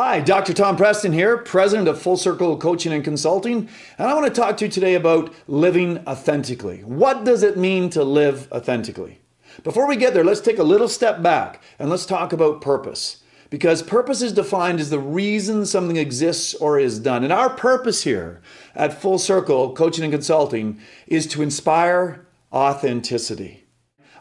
Hi, Dr. Tom Preston here, president of Full Circle Coaching and Consulting, and I want to talk to you today about living authentically. What does it mean to live authentically? Before we get there, let's take a little step back and let's talk about purpose. Because purpose is defined as the reason something exists or is done. And our purpose here at Full Circle Coaching and Consulting is to inspire authenticity.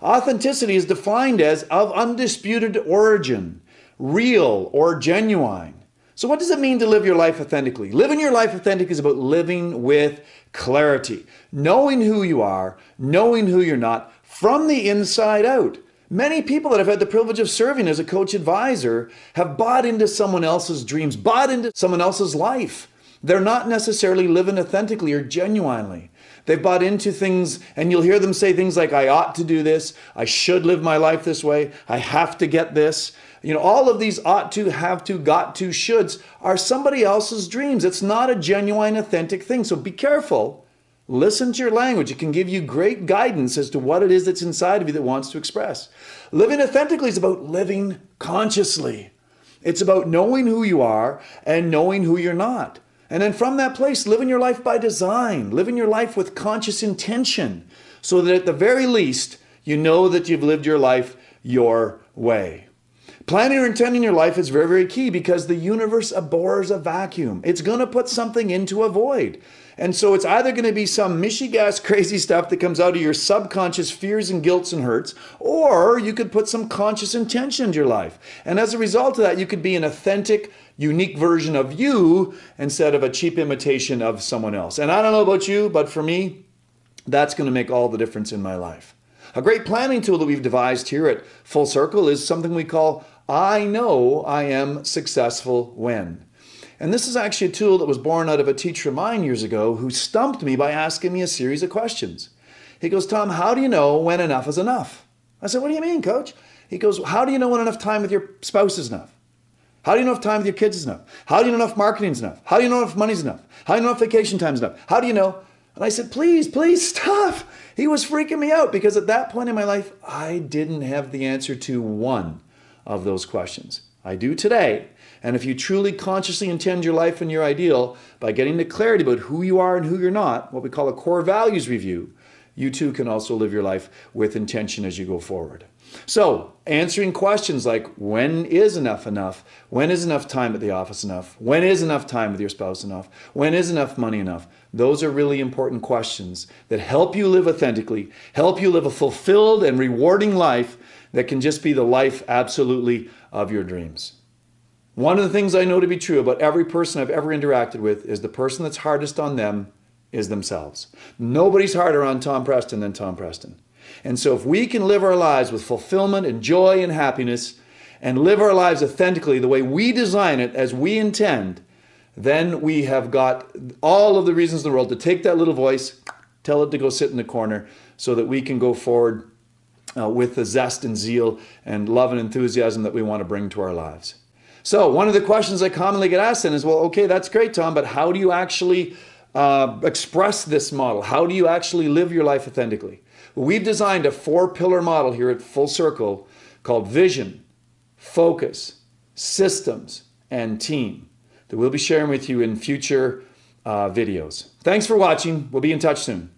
Authenticity is defined as of undisputed origin, real or genuine. So what does it mean to live your life authentically? Living your life authentic is about living with clarity, knowing who you are, knowing who you're not, from the inside out. Many people that I've had the privilege of serving as a coach advisor have bought into someone else's dreams, bought into someone else's life. They're not necessarily living authentically or genuinely. They've bought into things, and you'll hear them say things like, I ought to do this, I should live my life this way, I have to get this. You know, all of these ought to, have to, got to, shoulds are somebody else's dreams. It's not a genuine, authentic thing. So be careful. Listen to your language. It can give you great guidance as to what it is that's inside of you that wants to express. Living authentically is about living consciously. It's about knowing who you are and knowing who you're not. And then from that place, living your life by design, living your life with conscious intention, so that at the very least, you know that you've lived your life your way. Planning or intending your life is very, very key because the universe abhors a vacuum. It's going to put something into a void. And so it's either going to be some mishy-gas crazy stuff that comes out of your subconscious fears and guilts and hurts, or you could put some conscious intention into your life. And as a result of that, you could be an authentic, unique version of you instead of a cheap imitation of someone else. And I don't know about you, but for me, that's going to make all the difference in my life. A great planning tool that we've devised here at Full Circle is something we call I Know I Am Successful When. And this is actually a tool that was born out of a teacher of mine years ago who stumped me by asking me a series of questions. He goes, Tom, how do you know when enough is enough? I said, what do you mean, coach? He goes, how do you know when enough time with your spouse is enough? How do you know if time with your kids is enough? How do you know if marketing is enough? How do you know if money's enough? How do you know if vacation time is enough? How do you know? And I said, please stop. He was freaking me out because at that point in my life, I didn't have the answer to one of those questions. I do today. And if you truly consciously intend your life and your ideal by getting to clarity about who you are and who you're not, what we call a core values review, you too can also live your life with intention as you go forward. So answering questions like, when is enough enough? When is enough time at the office enough? When is enough time with your spouse enough? When is enough money enough? Those are really important questions that help you live authentically, help you live a fulfilled and rewarding life that can just be the life absolutely of your dreams. One of the things I know to be true about every person I've ever interacted with is the person that's hardest on them is themselves. Nobody's harder on Tom Preston than Tom Preston. And so if we can live our lives with fulfillment and joy and happiness and live our lives authentically the way we design it as we intend, then we have got all of the reasons in the world to take that little voice, tell it to go sit in the corner so that we can go forward with the zest and zeal and love and enthusiasm that we want to bring to our lives. So one of the questions I commonly get asked then is, well, okay, that's great, Tom, but how do you actually express this model? How do you actually live your life authentically? Well, we've designed a 4-pillar model here at Full Circle called vision, focus, systems, and team that we'll be sharing with you in future videos. Thanks for watching. We'll be in touch soon.